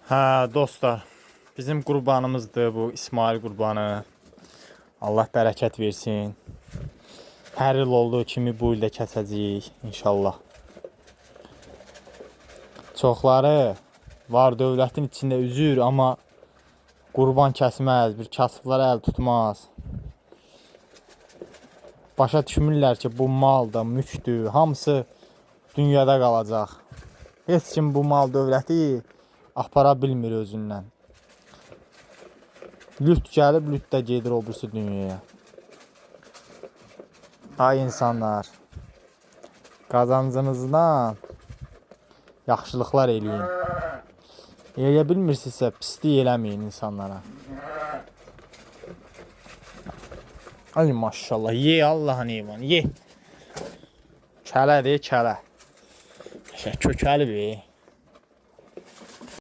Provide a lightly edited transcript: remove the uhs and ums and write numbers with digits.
Hə, dostlar, bizim qurbanımızdır bu İsmail qurbanı. Allah bərəkət versin. Hər il olduğu kimi bu il də kəsəcəyik inşallah. Çoxları var dövlətin içində üzür, amma qurban kəsməz, bir kasıblara əl tutmaz. Başa düşmürlər ki, bu mal da mülkdür, hamısı dünyada qalacaq. Heç kim bu mal dövləti apara bilmir özündən. Lüt gəlib, lüt də gedir o birisi dünyaya. Ay insanlar, qazancınızdan yaxşılıqlar eləyin. Eləyə bilmirsinizsə, pislik eləməyin insanlara. Ay maşallah, ye Allah'ın eyvanı, ye. Kələdir, kələ. Kökəli bir.